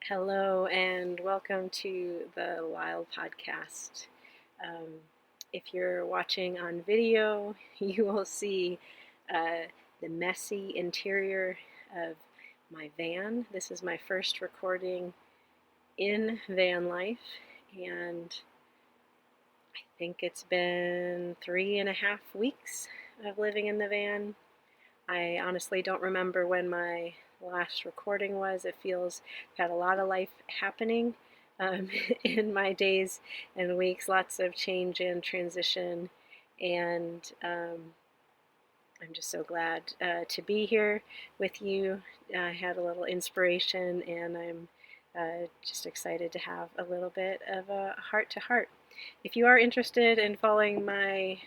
Hello and welcome to the Lyle podcast. Um, if you're watching on video, you will see the messy interior of my van. This is my first recording in van life, and I think it's been 3.5 weeks of living in the van. I honestly don't remember when my last recording was. It feels I've had a lot of life happening um, in my days and weeks, lots of change and transition, and I'm just so glad to be here with you. I had a little inspiration, and I'm just excited to have a little bit of a heart to heart. If you are interested in following my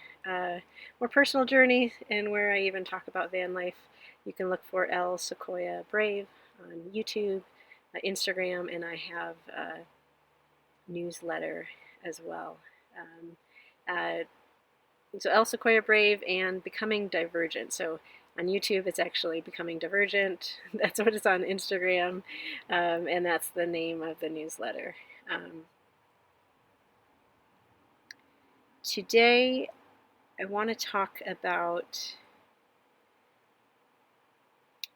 more personal journey and where I even talk about van life, you can look for Elle Brave on YouTube, Instagram, and I have a newsletter as well. Um, uh, so Elle Brave and Becoming Divergent. So on YouTube, it's actually Becoming Divergent. That's what it's on Instagram, and that's the name of the newsletter. Today, I want to talk about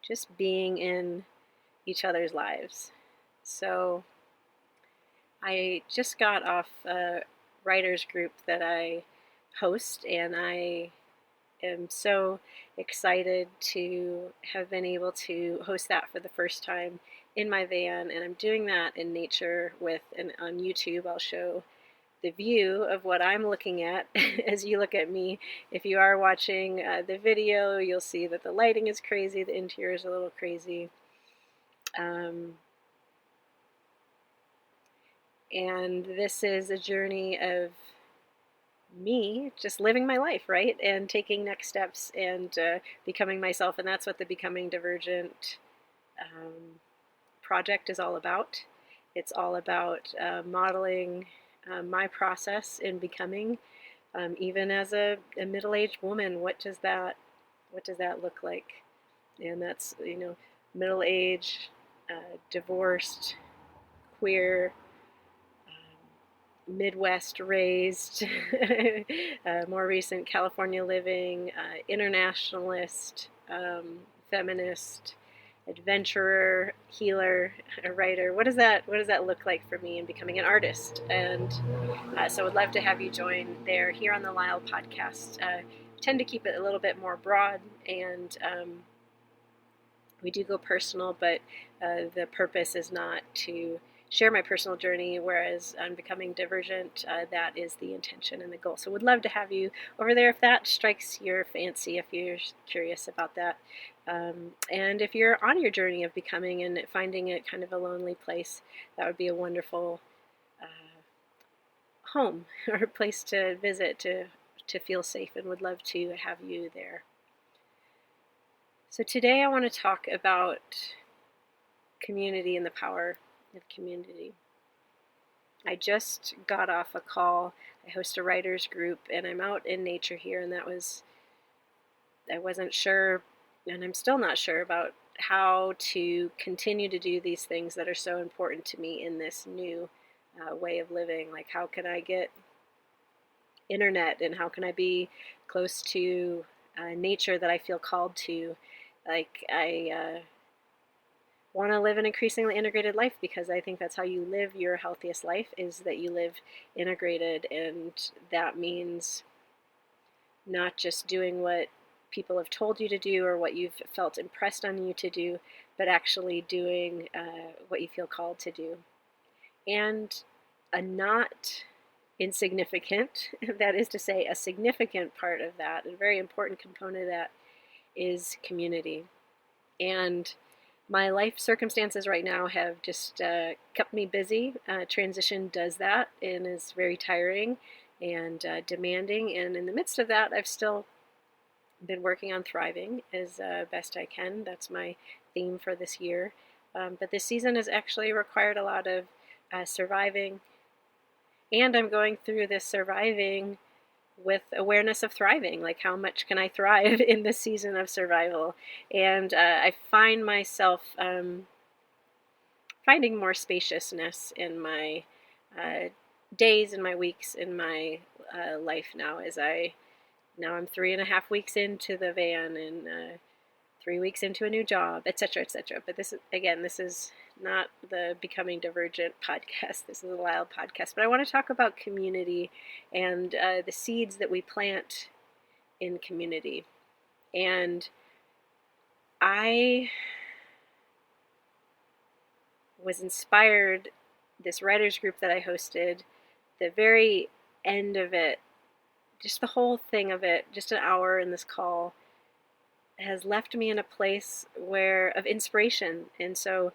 just being in each other's lives. So I just got off a writers group that I host, and I am so excited to have been able to host that for the first time in my van, and I'm doing that in nature and on YouTube I'll show the view of what I'm looking at as you look at me. If you are watching the video, you'll see that the lighting is crazy, the interior is a little crazy. And this is a journey of me just living my life, right? And taking next steps and becoming myself. And that's what the Becoming Divergent project is all about. It's all about modeling my process in becoming, even as a middle-aged woman. What does that look like? And that's, middle-aged, divorced, queer, Midwest raised, more recent California living, internationalist, feminist, adventurer, healer, a writer. What does that look like for me in becoming an artist? And so I'd love to have you join there here on the Lyle podcast. Tend to keep it a little bit more broad, and we do go personal, but the purpose is not to share my personal journey, whereas on Becoming Divergent, that is the intention and the goal. So would love to have you over there if that strikes your fancy, if you're curious about that. And if you're on your journey of becoming and finding it kind of a lonely place, that would be a wonderful home or a place to visit to feel safe, and would love to have you there. So today I want to talk about community and the power of community. I just got off a call. I host a writers group, and I'm out in nature here, and I wasn't sure, and I'm still not sure about how to continue to do these things that are so important to me in this new way of living. Like, how can I get internet, and how can I be close to nature that I feel called to? Like, I want to live an increasingly integrated life, because I think that's how you live your healthiest life, is that you live integrated, and that means not just doing what people have told you to do or what you've felt impressed on you to do, but actually doing what you feel called to do. And a not insignificant, that is to say, a significant part of that, a very important component of that, is community. And my life circumstances right now have just kept me busy. Transition does that and is very tiring and demanding. And in the midst of that, I've still been working on thriving as best I can. That's my theme for this year. But this season has actually required a lot of surviving. And I'm going through this surviving with awareness of thriving. Like, how much can I thrive in this season of survival? And I find myself finding more spaciousness in my days, in my weeks, in my life now. Now I'm 3.5 weeks into the van, and 3 weeks into a new job, etc., etc. But this is not the Becoming Divergent podcast. This is a Lyle podcast. But I want to talk about community and the seeds that we plant in community. And I was inspired, this writers group that I hosted, the very end of it, just the whole thing of it, just an hour in this call, has left me in a place of inspiration. And so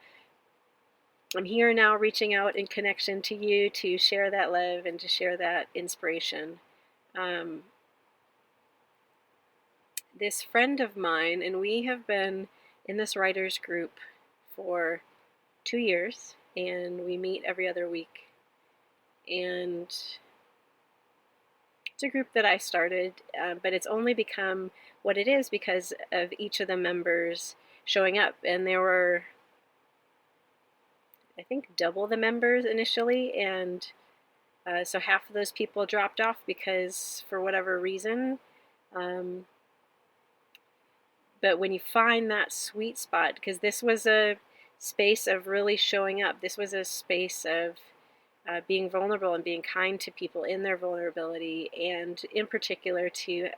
I'm here now reaching out in connection to you to share that love and to share that inspiration. This friend of mine, and we have been in this writers group for 2 years, and we meet every other week. And it's a group that I started, but it's only become what it is because of each of the members showing up. And there were, I think, double the members initially, and so half of those people dropped off because for whatever reason. But when you find that sweet spot, because this was a space of really showing up, this was a space of being vulnerable and being kind to people in their vulnerability, and in particular to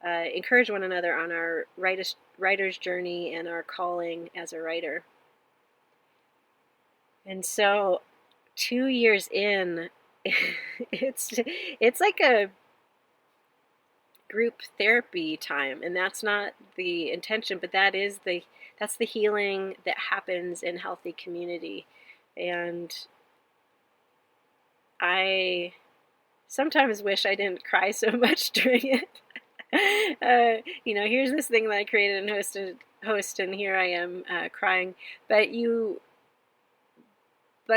encourage one another on our writer's journey and our calling as a writer. And so 2 years in, it's like a group therapy time, and that's not the intention, but that's the healing that happens in healthy community. And I sometimes wish I didn't cry so much during it. Here's this thing that I created and host, and here I am crying. But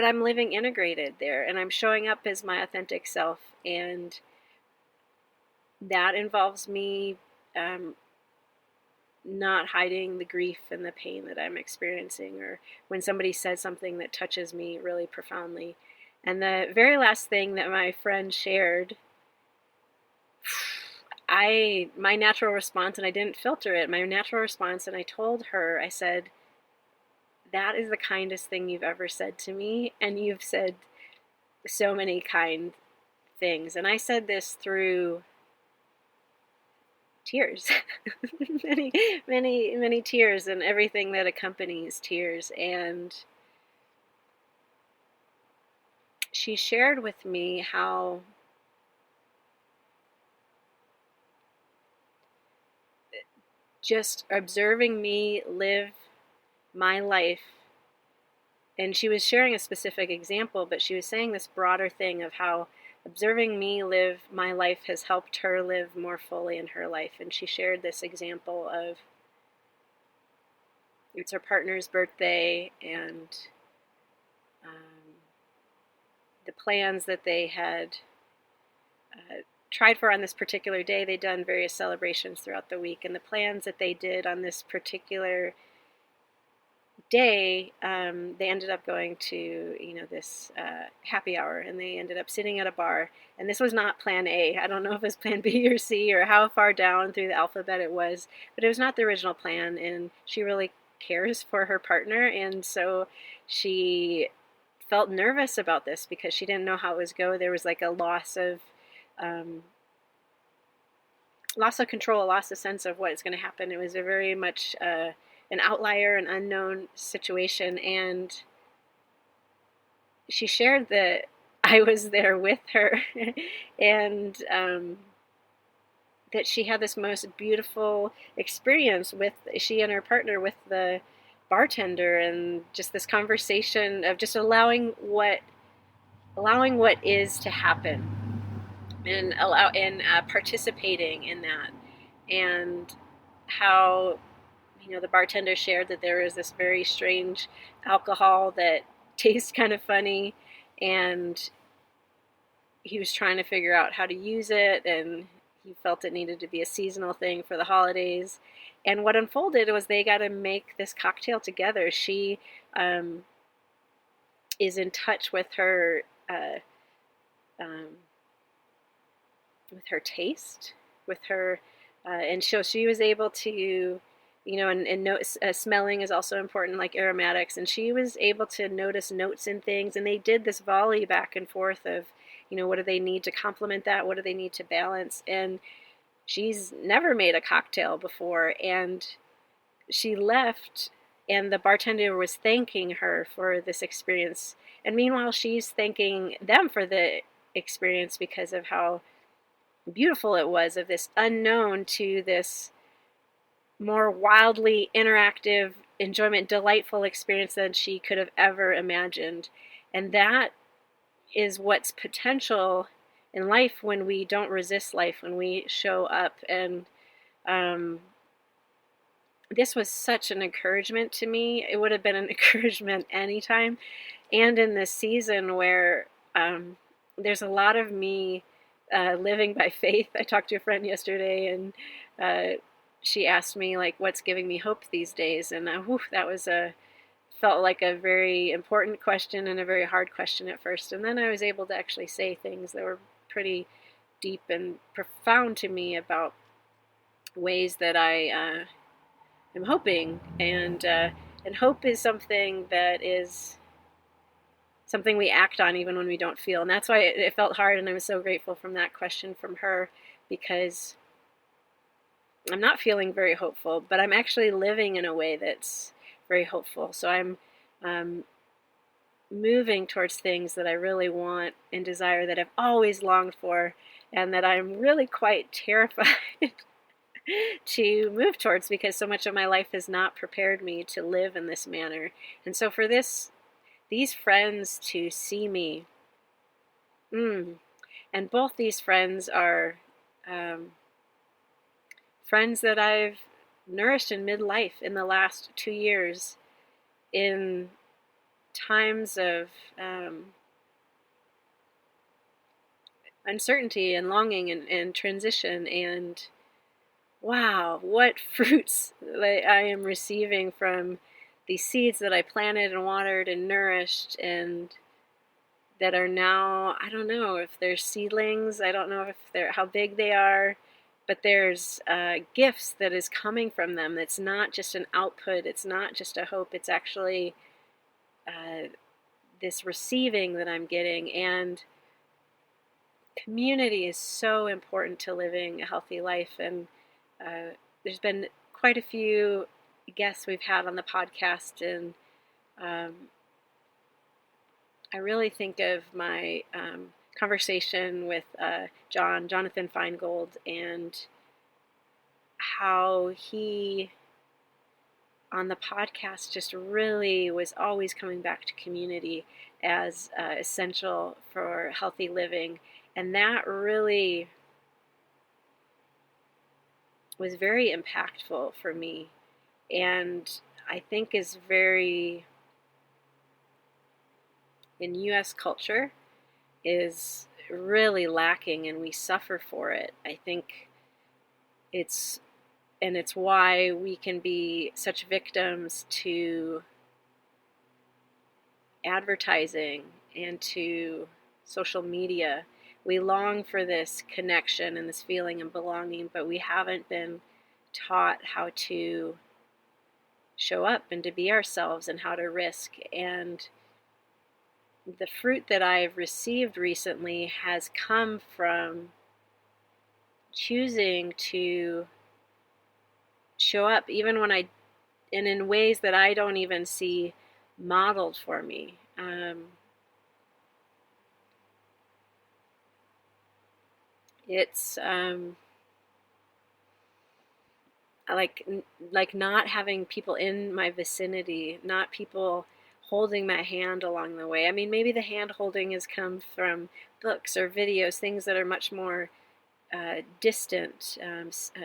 I'm living integrated there, and I'm showing up as my authentic self, and that involves me not hiding the grief and the pain that I'm experiencing, or when somebody says something that touches me really profoundly. And the very last thing that my friend shared, my natural response, and I didn't filter it, my natural response, and I told her, I said, that is the kindest thing you've ever said to me, and you've said so many kind things. And I said this through tears, many tears, and everything that accompanies tears. And she shared with me how just observing me live my life, and she was sharing a specific example, but she was saying this broader thing of how observing me live my life has helped her live more fully in her life. And she shared this example of, it's her partner's birthday, and the plans that they had tried for on this particular day. They'd done various celebrations throughout the week, and the plans that they did on this particular day, they ended up going to this happy hour, and they ended up sitting at a bar. And this was not plan A. I don't know if it was plan B or C or how far down through the alphabet it was, but it was not the original plan. And she really cares for her partner, and so she felt nervous about this because she didn't know how it was go. There was like a loss of control, a loss of sense of what's going to happen. It was a very much an outlier, an unknown situation. And she shared that I was there with her and that she had this most beautiful experience she and her partner with the bartender, and just this conversation of just allowing what is to happen, and participating in that. And how the bartender shared that there was this very strange alcohol that tastes kind of funny, and he was trying to figure out how to use it, and he felt it needed to be a seasonal thing for the holidays. And what unfolded was they got to make this cocktail together. She is in touch uh, um, with her taste, with her, and so she was able to, and notice, smelling is also important, like aromatics, and she was able to notice notes in things, and they did this volley back and forth of, what do they need to complement that, what do they need to balance, and she's never made a cocktail before, and she left, and the bartender was thanking her for this experience, and meanwhile she's thanking them for the experience because of how beautiful it was, of this unknown to this more wildly interactive enjoyment, delightful experience than she could have ever imagined. And that is what's potential in life when we don't resist life, when we show up. And this was such an encouragement to me. It would have been an encouragement anytime. And in this season where there's a lot of me living by faith. I talked to a friend yesterday, and she asked me, like, what's giving me hope these days? And that was felt like a very important question and a very hard question at first. And then I was able to actually say things that were pretty deep and profound to me about ways that I am hoping. And hope is something that is something we act on even when we don't feel. And that's why it felt hard, and I was so grateful from that question from her, because I'm not feeling very hopeful, but I'm actually living in a way that's very hopeful. So I'm moving towards things that I really want and desire, that I've always longed for, and that I'm really quite terrified to move towards, because so much of my life has not prepared me to live in this manner. And so for these friends to see me, and both these friends are friends that I've nourished in midlife in the last 2 years, in times of uncertainty and longing and transition, and wow, what fruits I am receiving from these seeds that I planted and watered and nourished, and that are now, I don't know if they're seedlings, I don't know if they're how big they are, but there's gifts that is coming from them. It's not just an output, it's not just a hope, it's actually this receiving that I'm getting. And community is so important to living a healthy life, and there's been quite a few guests we've had on the podcast, and I really think of my conversation with Jonathan Feingold, and how he on the podcast just really was always coming back to community as essential for healthy living. And that really was very impactful for me, and I think is very, in U.S. culture, is really lacking, and we suffer for it. I think it's why we can be such victims to advertising and to social media. We long for this connection and this feeling of belonging, but we haven't been taught how to show up and to be ourselves, and how to risk. And the fruit that I've received recently has come from choosing to show up even when and in ways that I don't even see modeled for me. It's like not having people in my vicinity, not people holding my hand along the way. I mean, maybe the hand holding has come from books or videos, things that are much more distant,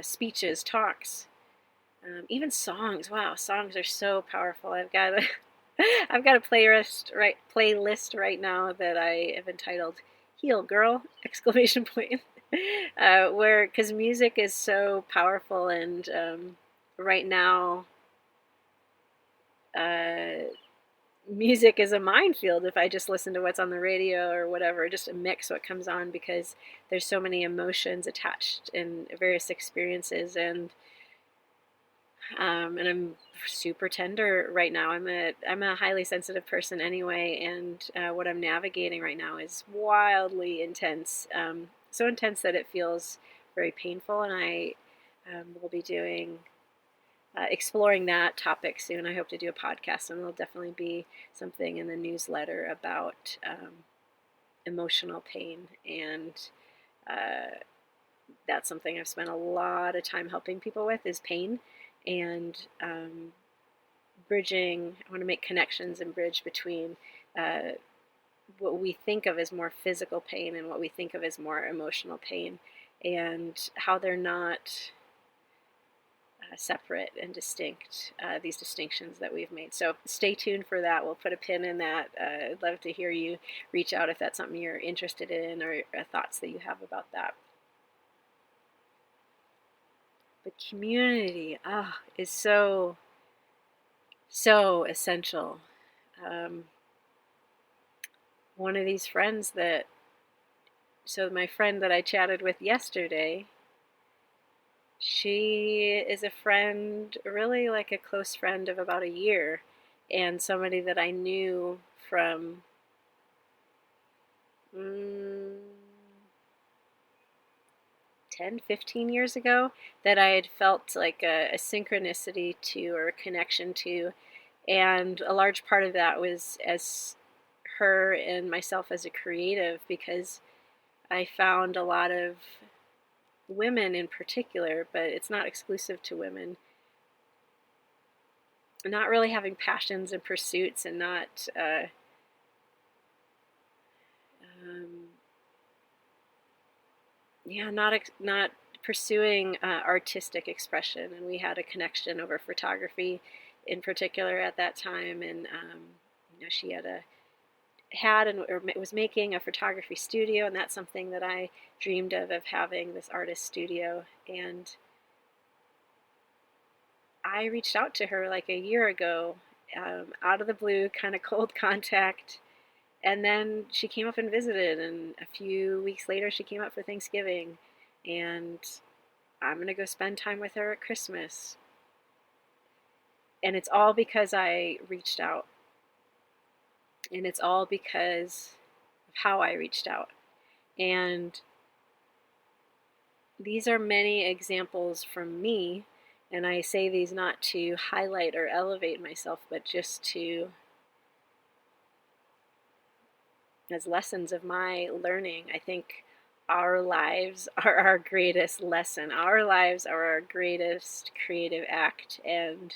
speeches, talks, even songs. Wow, songs are so powerful. I've got a playlist right now that I have entitled "Heal Girl!" exclamation point. Where, because music is so powerful, and right now music is a minefield if I just listen to what's on the radio or whatever, just a mix what comes on, because there's so many emotions attached in various experiences. And I'm super tender right now. I'm a highly sensitive person anyway, and what I'm navigating right now is wildly intense. So intense that it feels very painful, and I will be doing exploring that topic soon. I hope to do a podcast, and there'll definitely be something in the newsletter about emotional pain, and that's something I've spent a lot of time helping people with, is pain, and bridging. I want to make connections and bridge between what we think of as more physical pain and what we think of as more emotional pain, and how they're not separate and distinct, these distinctions that we've made. So stay tuned for that. We'll put a pin in that. I'd love to hear you reach out if that's something you're interested in, or thoughts that you have about that. But community is so essential. One of these friends my friend that I chatted with yesterday, she is a friend, really like a close friend of about a year, and somebody that I knew from 10, 15 years ago, that I had felt like a synchronicity to, or a connection to. And a large part of that was as her and myself as a creative, because I found a lot of women in particular, but it's not exclusive to women, not really having passions and pursuits, and not not pursuing artistic expression. And we had a connection over photography in particular at that time. And she was making a photography studio, and that's something that I dreamed of having, this artist studio. And I reached out to her like a year ago, out of the blue, kind of cold contact. And then she came up and visited, and a few weeks later she came up for Thanksgiving, and I'm going to go spend time with her at Christmas. And it's all because I reached out. And it's all because of how I reached out. And these are many examples from me, and I say these not to highlight or elevate myself, but just as lessons of my learning. I think our lives are our greatest lesson. Our lives are our greatest creative act, and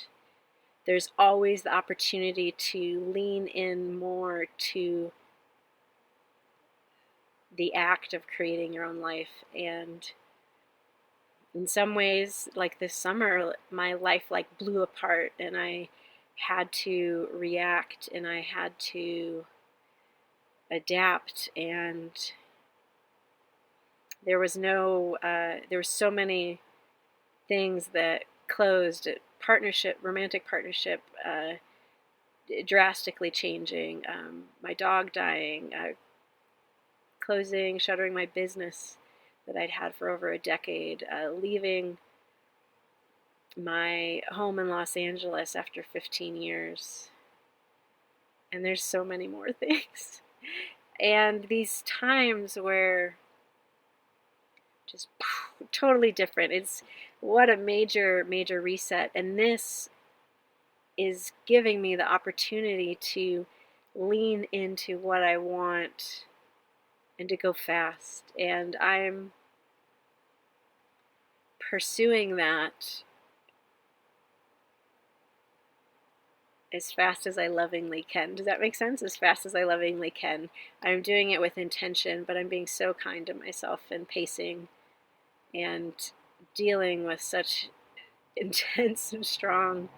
there's always the opportunity to lean in more to the act of creating your own life. And in some ways, like this summer, my life like blew apart, and I had to react, and I had to adapt, and there were so many things that closed. Romantic partnership, drastically changing, my dog dying, shuttering my business that I'd had for over a decade, leaving my home in Los Angeles after 15 years. And there's so many more things. And these times where just totally different. It's what a major, major reset. And this is giving me the opportunity to lean into what I want and to go fast. And I'm pursuing that as fast as I lovingly can. Does that make sense? As fast as I lovingly can. I'm doing it with intention, but I'm being so kind to myself and pacing and dealing with such intense and strong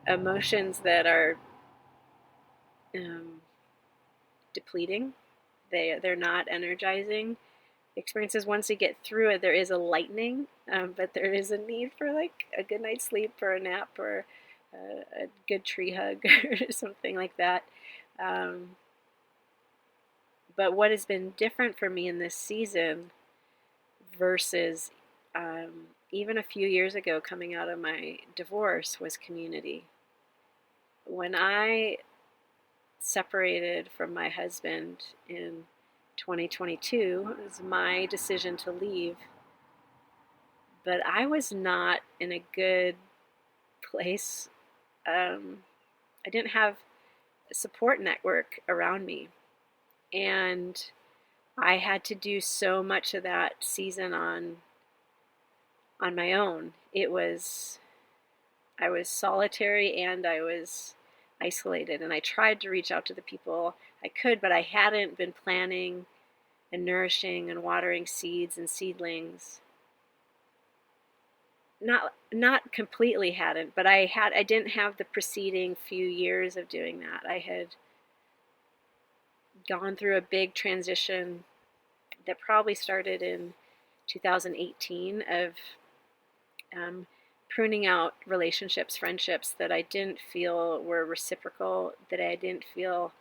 emotions that are depleting. They're not energizing experiences. Once you get through it, there is a lightening, but there is a need for like a good night's sleep or a nap or a good tree hug or something like that. But what has been different for me in this season versus even a few years ago coming out of my divorce was community. When I separated from my husband in 2022, it was my decision to leave, but I was not in a good place. I didn't have a support network around me, and I had to do so much of that season on my own. I was solitary and I was isolated, and I tried to reach out to the people I could, but I hadn't been planting and nourishing and watering seeds and seedlings. Not completely hadn't, but I didn't have the preceding few years of doing that. I had gone through a big transition that probably started in 2018 of pruning out relationships, friendships that I didn't feel were reciprocal, that I didn't feel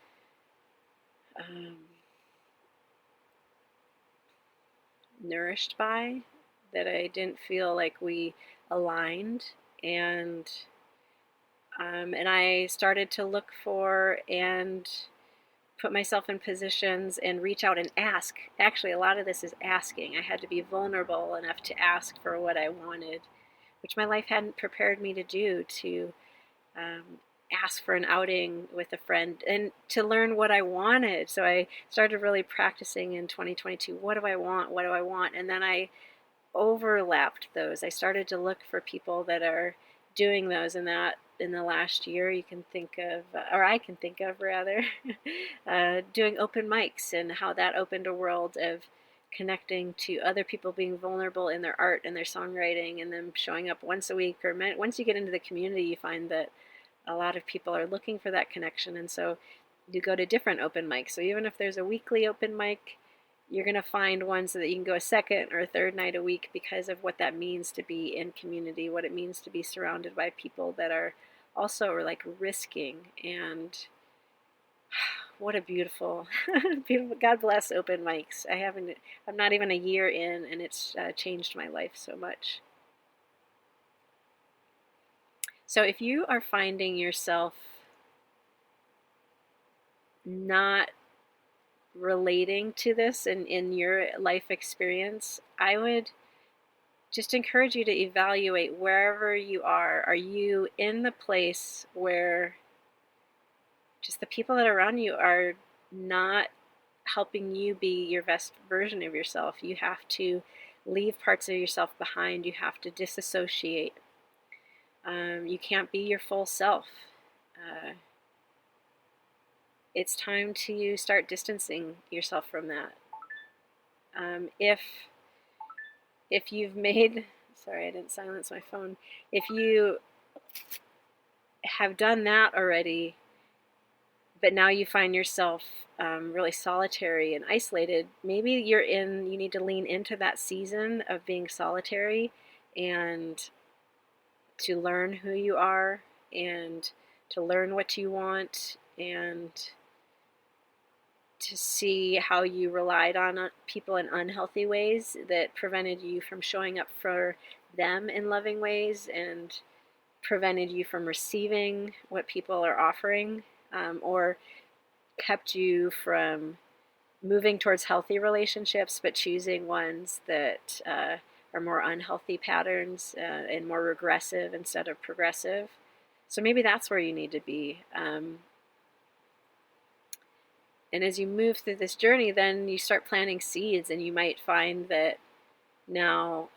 nourished by, that I didn't feel like we aligned, and I started to look for and put myself in positions and reach out and ask. Actually, a lot of this is asking. I had to be vulnerable enough to ask for what I wanted, which my life hadn't prepared me to do, to ask for an outing with a friend and to learn what I wanted. So I started really practicing in 2022. What do I want? What do I want? And then I overlapped those. I started to look for people that are doing those, and that in the last year you can think of, or I can think of rather, doing open mics, and how that opened a world of connecting to other people, being vulnerable in their art and their songwriting, and then showing up once a week. Or once you get into the community, you find that a lot of people are looking for that connection, and so you go to different open mics. So even if there's a weekly open mic, you're going to find ones so that you can go a second or a third night a week, because of what that means to be in community, what it means to be surrounded by people that are also like risking. And what a beautiful, beautiful, God bless open mics. I'm not even a year in, and it's changed my life so much. So if you are finding yourself not relating to this in your life experience, I would just encourage you to evaluate wherever you are. Are you in the place where just the people that are around you are not helping you be your best version of yourself? You have to leave parts of yourself behind. You have to disassociate. You can't be your full self. It's time to start distancing yourself from that. If you've made, sorry, I didn't silence my phone. If you have done that already, but now you find yourself really solitary and isolated, maybe you need to lean into that season of being solitary and to learn who you are and to learn what you want, and to see how you relied on people in unhealthy ways that prevented you from showing up for them in loving ways, and prevented you from receiving what people are offering, or kept you from moving towards healthy relationships, but choosing ones that are more unhealthy patterns and more regressive instead of progressive. So maybe that's where you need to be. And as you move through this journey, then you start planting seeds, and you might find that now,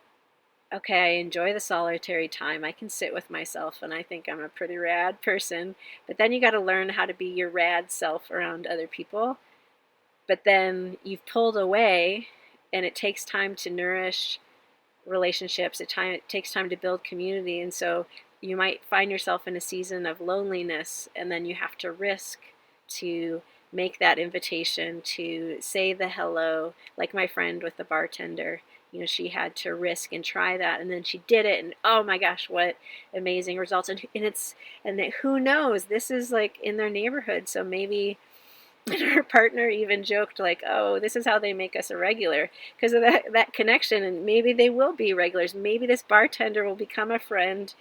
okay, I enjoy the solitary time. I can sit with myself, and I think I'm a pretty rad person. But then you got to learn how to be your rad self around other people. But then you've pulled away, and it takes time to nourish relationships. It takes time to build community. And so you might find yourself in a season of loneliness, and then you have to risk to make that invitation, to say the hello, like my friend with the bartender. she had to risk and try that, and then she did it, and oh my gosh, what amazing results. And that, who knows, this is like in their neighborhood, so maybe her partner even joked like, oh, this is how they make us a regular, because of that connection, and maybe they will be regulars. Maybe this bartender will become a friend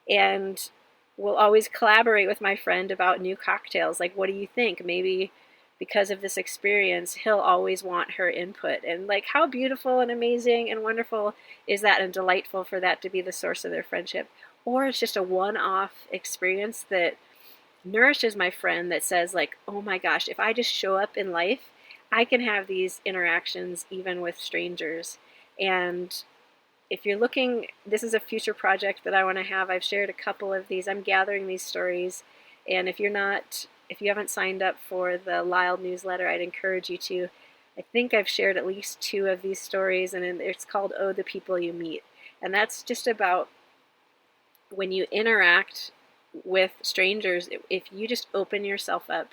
and will always collaborate with my friend about new cocktails. Like, what do you think? Maybe because of this experience, he'll always want her input. And like, how beautiful and amazing and wonderful is that, and delightful for that to be the source of their friendship. Or it's just a one-off experience that nourishes my friend, that says like, oh my gosh, if I just show up in life, I can have these interactions even with strangers. And if you're looking, this is a future project that I want to have. I've shared a couple of these. I'm gathering these stories. And if you haven't signed up for the Lyle newsletter, I'd encourage you to. I think I've shared at least 2 of these stories, and it's called Oh, the People You Meet. And that's just about when you interact with strangers, if you just open yourself up,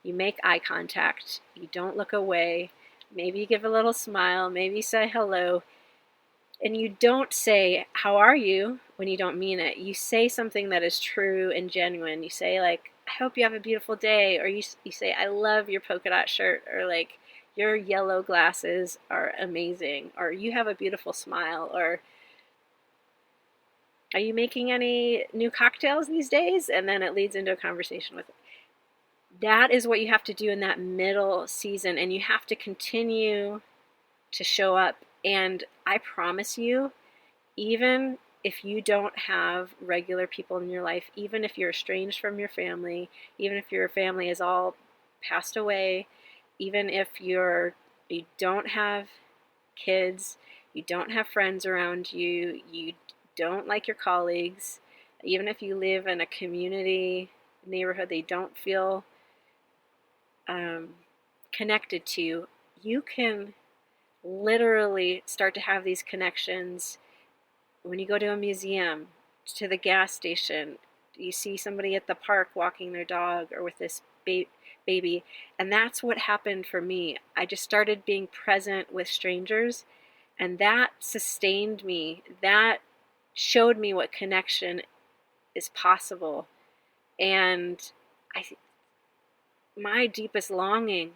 you make eye contact, you don't look away, maybe you give a little smile, maybe you say hello, and you don't say, how are you, when you don't mean it. You say something that is true and genuine. You say like, I hope you have a beautiful day, or you say, I love your polka dot shirt, or like, your yellow glasses are amazing, or you have a beautiful smile, or are you making any new cocktails these days? And then it leads into a conversation with it. That is what you have to do in that middle season, and you have to continue to show up. And I promise you, even if you don't have regular people in your life, even if you're estranged from your family, even if your family is all passed away, even if you don't have kids, you don't have friends around you, you don't like your colleagues, even if you live in a community neighborhood they don't feel connected to, you can literally start to have these connections when you go to a museum, to the gas station, you see somebody at the park walking their dog, or with this baby. And that's what happened for me. I just started being present with strangers, and that sustained me. That showed me what connection is possible. And my deepest longing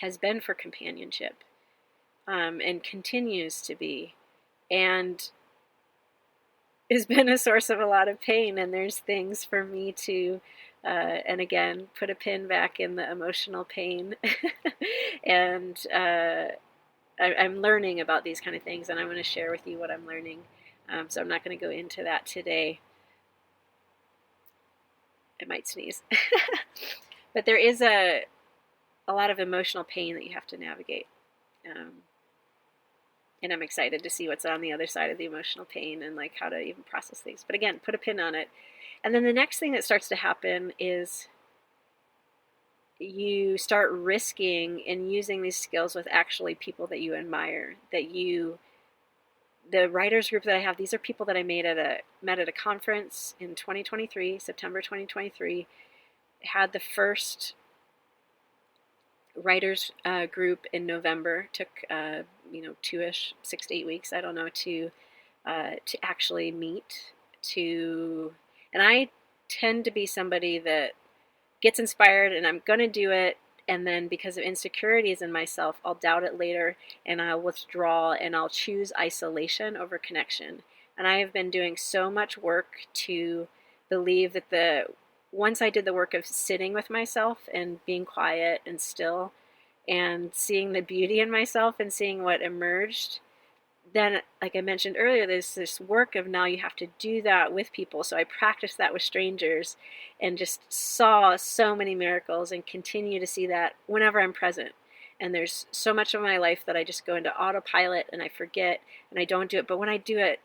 has been for companionship, and continues to be, and has been a source of a lot of pain. And there's things for me to, and again, put a pin back in the emotional pain. And I'm learning about these kind of things, and I'm going to share with you what I'm learning. So I'm not going to go into that today. I might sneeze. But there is a lot of emotional pain that you have to navigate. And I'm excited to see what's on the other side of the emotional pain, and like how to even process things. But again, put a pin on it. And then the next thing that starts to happen is you start risking and using these skills with actually people that you admire, the writers group that I have, these are people that I met at a conference in 2023, September 2023. Had the first writers group in November. Took 2-ish, 6 to 8 weeks, I don't know, to actually meet. And I tend to be somebody that gets inspired, and I'm gonna do it, and then because of insecurities in myself, I'll doubt it later, and I'll withdraw, and I'll choose isolation over connection. And I have been doing so much work to believe that once I did the work of sitting with myself and being quiet and still and seeing the beauty in myself and seeing what emerged, then, like I mentioned earlier, there's this work of now you have to do that with people. So I practiced that with strangers and just saw so many miracles, and continue to see that whenever I'm present. And there's so much of my life that I just go into autopilot and I forget and I don't do it. But when I do it,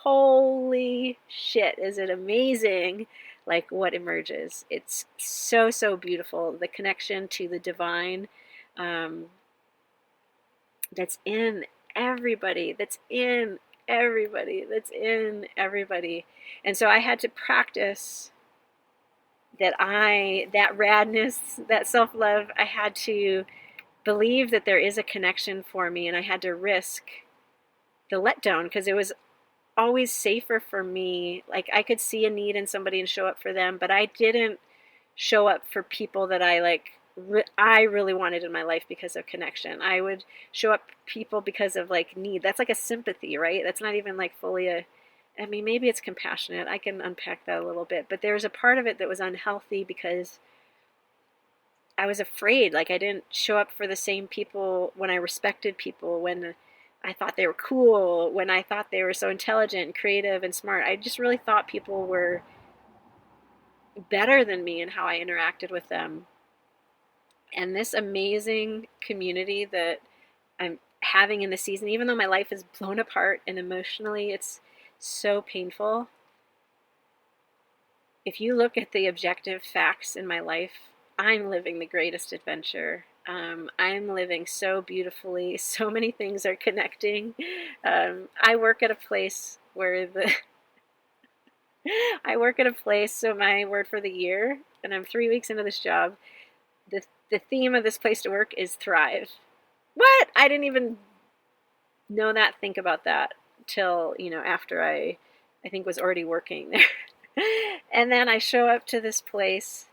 holy shit, is it amazing, like what emerges. It's so, so beautiful. The connection to the divine that's in everybody. And so I had to practice that radness, that self-love. I had to believe that there is a connection for me, and I had to risk the letdown because it was always safer for me. Like, I could see a need in somebody and show up for them, but I didn't show up for people that I really wanted in my life because of connection. I would show up people because of like need. That's like a sympathy, right? That's not even like fully I mean, maybe it's compassionate. I can unpack that a little bit, but there's a part of it that was unhealthy because I was afraid. Like, I didn't show up for the same people when I respected people, when I thought they were cool, when I thought they were so intelligent, creative, and smart. I just really thought people were better than me in how I interacted with them. And this amazing community that I'm having in the season, even though my life is blown apart and emotionally it's so painful, if you look at the objective facts in my life, I'm living the greatest adventure. I'm living so beautifully. So many things are connecting. I work at a place where I work at a place, so my word for the year, and I'm 3 weeks into this job, the theme of this place to work is thrive. What? I didn't even think about that till, after I think was already working there. And then I show up to this place,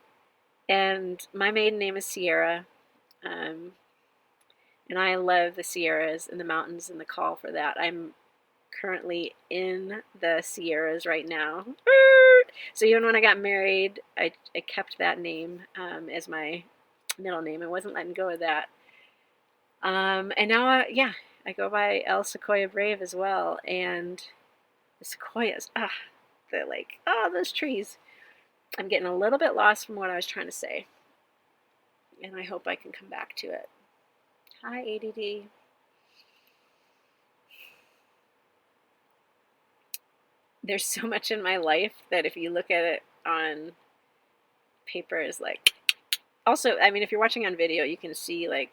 and my maiden name is Sierra. And I love the Sierras and the mountains and the call for that. I'm currently in the Sierras right now. So even when I got married, I kept that name as my middle name. I wasn't letting go of that. And now, I go by Elle Sequoia Brave as well. And the sequoias, those trees. I'm getting a little bit lost from what I was trying to say. And I hope I can come back to it. Hi, ADD. There's so much in my life that if you look at it on paper is like, also, I mean, if you're watching on video, you can see like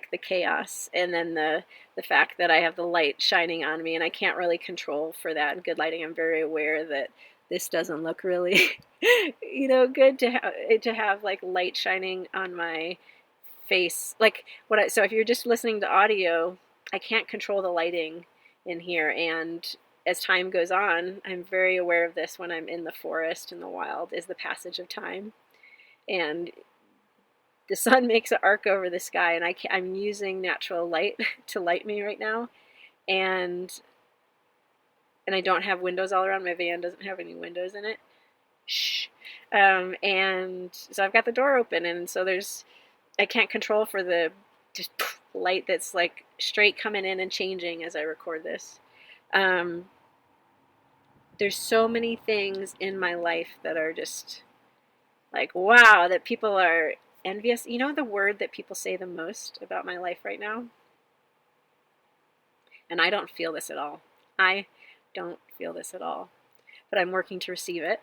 the chaos, and then the fact that I have the light shining on me, and I can't really control for that. In good lighting, I'm very aware that this doesn't look really, good to have like light shining on my face. Like so if you're just listening to audio, I can't control the lighting in here, and as time goes on, I'm very aware of this when I'm in the forest, in the wild, is the passage of time. And the sun makes an arc over the sky, and I'm using natural light to light me right now. And I don't have windows all around. My van doesn't have any windows in it. Shh. And so I've got the door open, and so I can't control for the just light that's like straight coming in and changing as I record this. There's so many things in my life that are just like, wow, that people are envious. You know the word that people say the most about my life right now? And I don't feel this at all. I don't feel this at all. But I'm working to receive it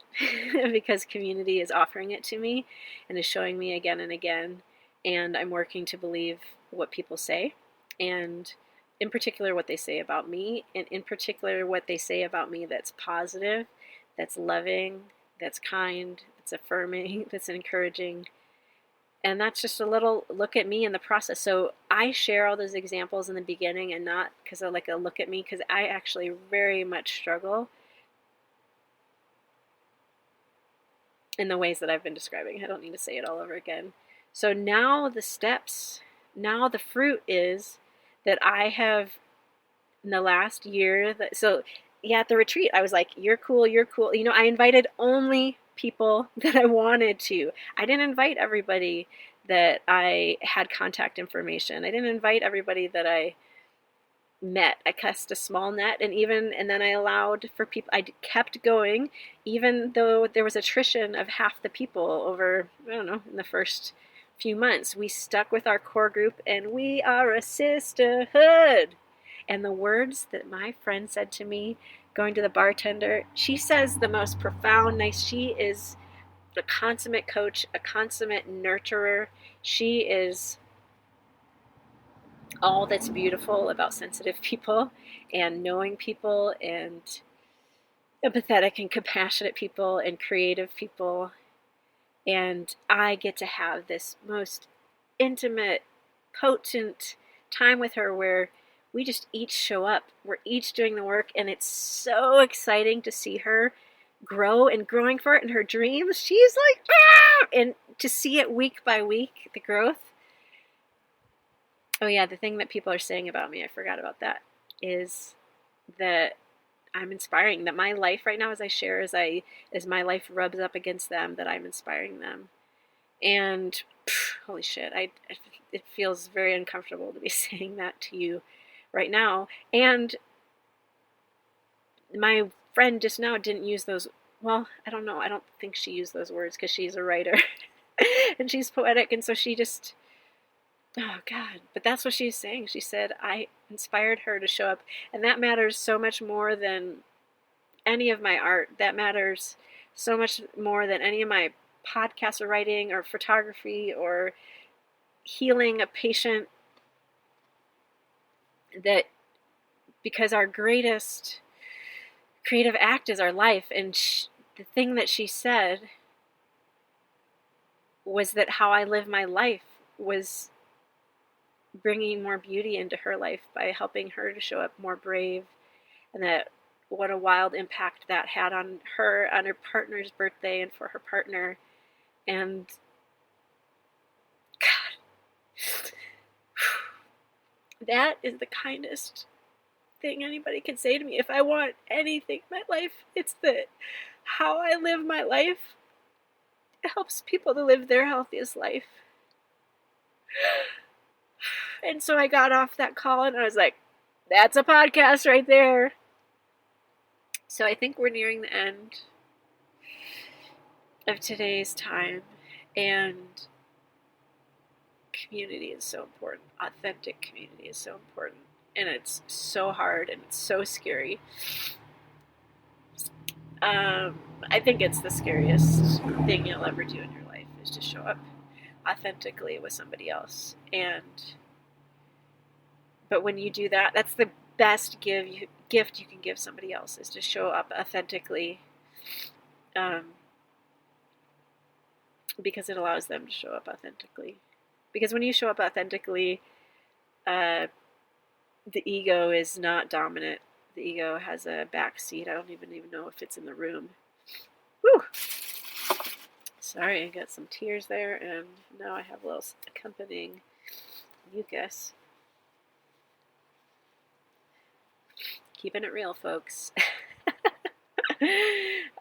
because community is offering it to me and is showing me again and again. And I'm working to believe what people say, and in particular what they say about me, and in particular what they say about me that's positive, that's loving, that's kind, that's affirming, that's encouraging. And that's just a little look at me in the process. So I share all those examples in the beginning, and not because I like a look at me, because I actually very much struggle in the ways that I've been describing. I don't need to say it all over again. So now the steps, now the fruit is that I have, in the last year, at the retreat, I was like, you're cool, you're cool. I invited only people that I wanted to. I didn't invite everybody that I had contact information. I didn't invite everybody that I met. I cast a small net, and then I allowed for people. I kept going, even though there was attrition of half the people over, I don't know, in the first few months. We stuck with our core group, and we are a sisterhood. And the words that my friend said to me going to the bartender, she says the most profound, she is a consummate coach, a consummate nurturer. She is all that's beautiful about sensitive people and knowing people and empathetic and compassionate people and creative people. And I get to have this most intimate, potent time with her where we just each show up. We're each doing the work, and it's so exciting to see her grow and growing for it in her dreams. She's like, ah! And to see it week by week, the growth. Oh yeah, the thing that people are saying about me, I forgot about that, is that I'm inspiring, that my life right now, as I share, as my life rubs up against them, that I'm inspiring them. And holy shit, it feels very uncomfortable to be saying that to you right now. And my friend just now didn't use those, well, I don't know, I don't think she used those words because she's a writer and she's poetic, and so she just, oh God, but that's what she's saying. She said, I inspired her to show up, and that matters so much more than any of my art. That matters so much more than any of my podcasts or writing or photography or healing a patient. That because our greatest creative act is our life. And the thing that she said was that how I live my life was bringing more beauty into her life by helping her to show up more brave, and that what a wild impact that had on her partner's birthday and for her partner. And God, that is the kindest thing anybody can say to me. If I want anything in my life, it's that how I live my life helps people to live their healthiest life. And so I got off that call and I was like, that's a podcast right there. So I think we're nearing the end of today's time, and community is so important. Authentic community is so important, and it's so hard and it's so scary. I think it's the scariest thing you'll ever do in your life is to show up authentically with somebody else. But when you do that, that's the best gift you can give somebody else, is to show up authentically, because it allows them to show up authentically. Because when you show up authentically, the ego is not dominant. The ego has a back seat. I don't even know if it's in the room. Whew! Sorry, I got some tears there, and now I have a little accompanying mucus. Keeping it real, folks.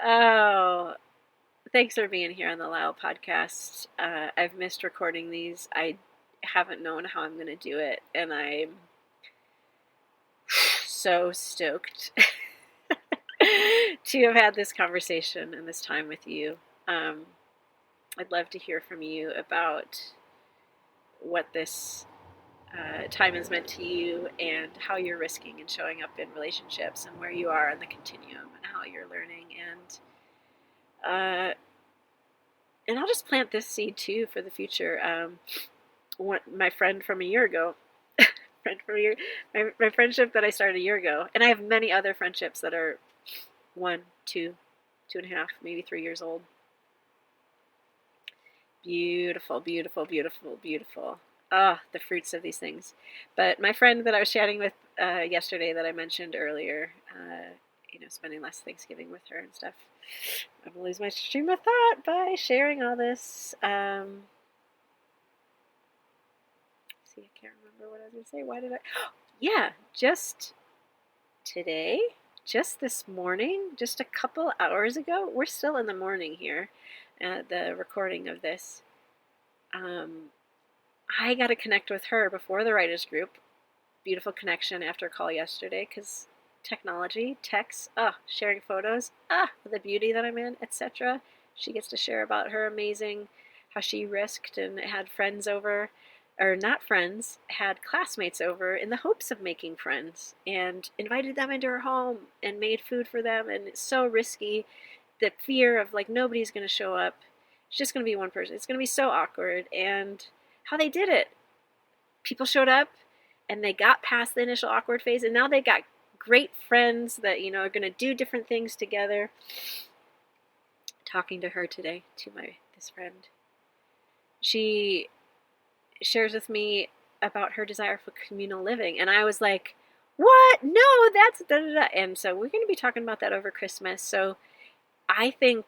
Oh, thanks for being here on the Lao podcast. I've missed recording these. I haven't known how I'm going to do it, and I'm so stoked to have had this conversation and this time with you. I'd love to hear from you about what this time has meant to you, and how you're risking and showing up in relationships, and where you are in the continuum, and how you're learning. And I'll just plant this seed too for the future. My friend from a year ago, my friendship that I started a year ago, and I have many other friendships that are 1, 2, 2.5, maybe 3 years old. Beautiful, beautiful, beautiful, beautiful. The fruits of these things. But my friend that I was chatting with yesterday, that I mentioned earlier, spending last Thanksgiving with her and stuff. I'm going to lose my stream of thought by sharing all this. See, I can't remember what I was going to say. Why did I? Yeah, just today, just this morning, just a couple hours ago, we're still in the morning here at the recording of this. I got to connect with her before the writers group. Beautiful connection after a call yesterday, because technology, text, sharing photos, the beauty that I'm in, etc. She gets to share about her amazing, how she risked and had friends over, or not friends, had classmates over in the hopes of making friends, and invited them into her home and made food for them. And it's so risky, the fear of like nobody's going to show up. It's just going to be one person. It's going to be so awkward. And how they did it. People showed up and they got past the initial awkward phase, and now they got great friends that, are going to do different things together. Talking to her today, to this friend. She shares with me about her desire for communal living. And I was like, what? No, that's da da da. And so we're going to be talking about that over Christmas. So I think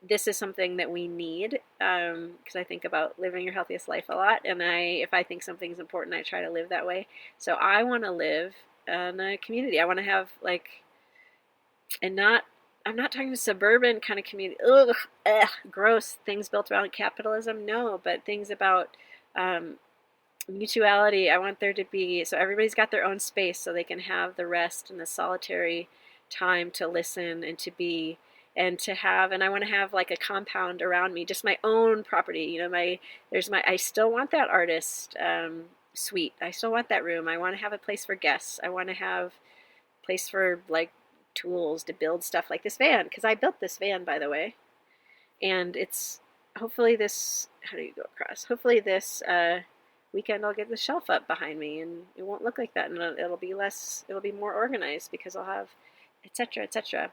this is something that we need, because I think about living your healthiest life a lot. And if I think something's important, I try to live that way. So I want to live in a community. I want to have I'm not talking suburban kind of community. Ugh, gross things built around capitalism. No, but things about mutuality. I want there to be, so everybody's got their own space so they can have the rest and the solitary time to listen and to be and to have, and I want to have like a compound around me, just my own property. I still want that artist suite. I still want that room. I want to have a place for guests. I want to have a place for like tools to build stuff like this van, because I built this van, by the way. And it's hopefully this, how do you go across? Hopefully this weekend I'll get the shelf up behind me and it won't look like that, and it'll be more organized because I'll have etc. etc.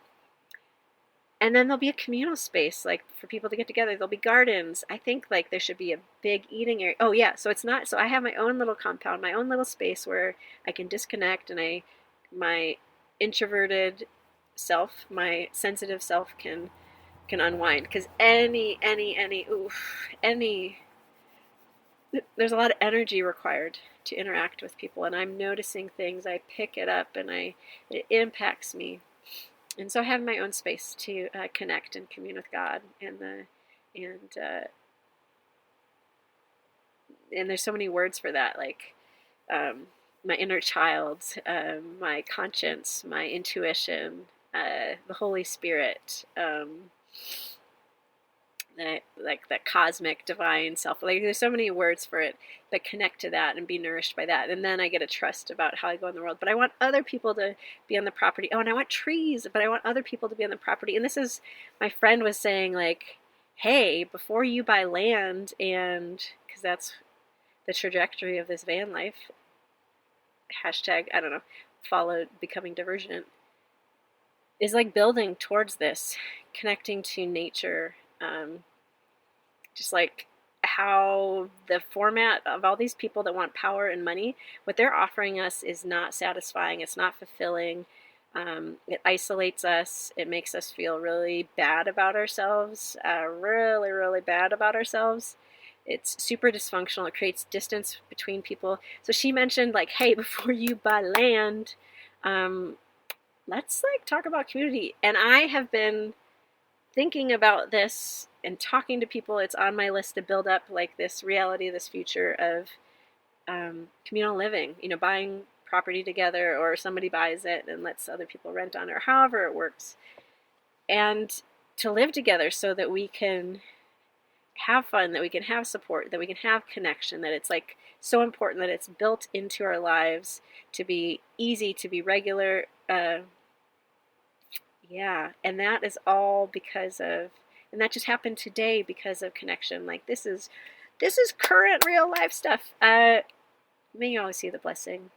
And then there'll be a communal space, like for people to get together. There'll be gardens. I think like there should be a big eating area. Oh yeah, so I have my own little compound, my own little space where I can disconnect, and my introverted self, my sensitive self can unwind, because there's a lot of energy required to interact with people, and I'm noticing things. I pick it up, and it impacts me. And so I have my own space to connect and commune with God, and there's so many words for that, like my inner child, my conscience, my intuition, the Holy Spirit, that cosmic divine self. Like there's so many words for it, but connect to that and be nourished by that. And then I get a trust about how I go in the world. But I want other people to be on the property. Oh, and I want trees, but I want other people to be on the property. And this is, my friend was saying, like, hey, before you buy land, and because that's the trajectory of this van life, hashtag, I don't know, follow becoming divergent, is like building towards this, connecting to nature, just like how the format of all these people that want power and money, what they're offering us is not satisfying. It's not fulfilling. It isolates us. It makes us feel really bad about ourselves, really, really bad about ourselves. It's super dysfunctional. It creates distance between people. So she mentioned, like, hey, before you buy land, let's like talk about community. And I have been thinking about this and talking to people. It's on my list to build up like this reality, this future of communal living, buying property together, or somebody buys it and lets other people rent on it, or however it works, and to live together so that we can have fun, that we can have support, that we can have connection, that it's like so important that it's built into our lives to be easy, to be regular. And that is all and that just happened today because of connection. Like this is current real life stuff. May you always see the blessing.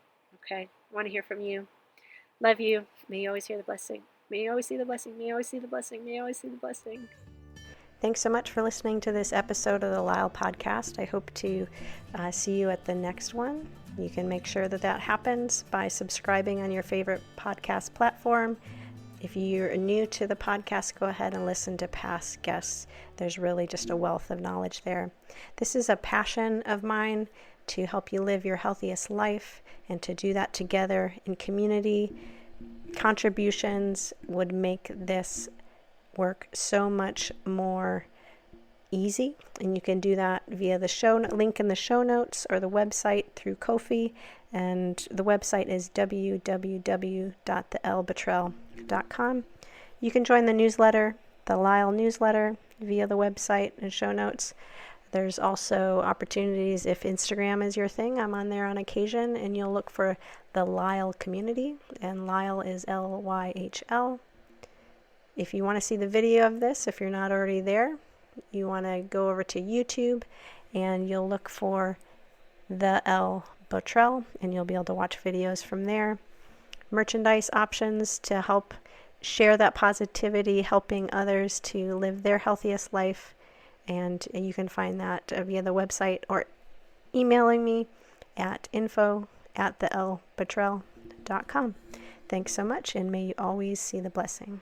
Okay, I want to hear from you. Love you. May you always hear the blessing. May you always see the blessing. May you always see the blessing. May you always see the blessing. Thanks so much for listening to this episode of the Lyle podcast. I hope to see you at the next one. You can make sure that happens by subscribing on your favorite podcast platform. If you're new to the podcast, go ahead and listen to past guests. There's really just a wealth of knowledge there. This is a passion of mine, to help you live your healthiest life, and to do that together in community. Contributions would make this work so much more easy, and you can do that via the link in the show notes, or the website through Ko-fi. And the website is www.theellebetrell.com. You can join the newsletter, the Lyle newsletter, via the website and show notes. There's also opportunities if Instagram is your thing. I'm on there on occasion, and you'll look for the Lyle community, and Lyle is Lyhl. If you want to see the video of this, if you're not already there, you want to go over to YouTube, and you'll look for the Elle Betrell, and you'll be able to watch videos from there. Merchandise options to help share that positivity, helping others to live their healthiest life, and you can find that via the website, or emailing me at info@theellepatrel.com. Thanks so much, and may you always see the blessing.